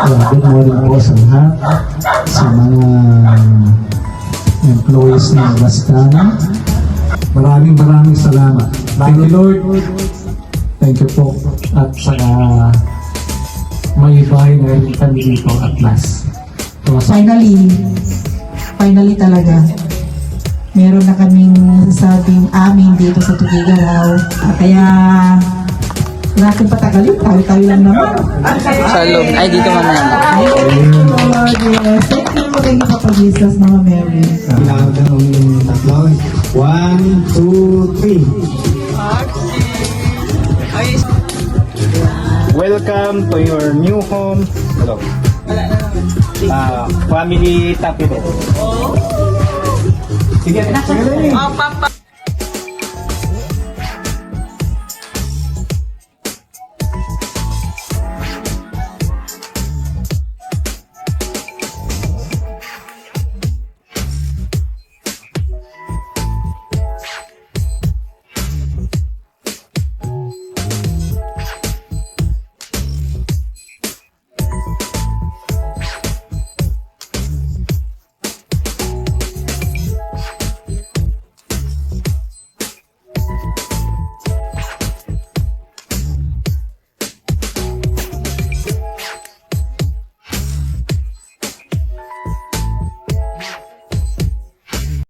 Good morning po sa lahat, sa mga employees ng Bascana. Maraming salamat. Thank you, Lord. Thank you po. At saka may bahay na rin kami dito at last. So, Finally talaga. Meron na kaming nasasabing amin dito sa Tugigaraw. Kaya natin patagalin, tayo lang naman. Sa loob. Ay, dito mamaya. Lord, yes. Thank you po rin po pa Jesus, Mama Mary. kailangan ka ng tatlo. 1, 2, 3. Welcome to your new home. Hello. Family Tapido. Sige, sige.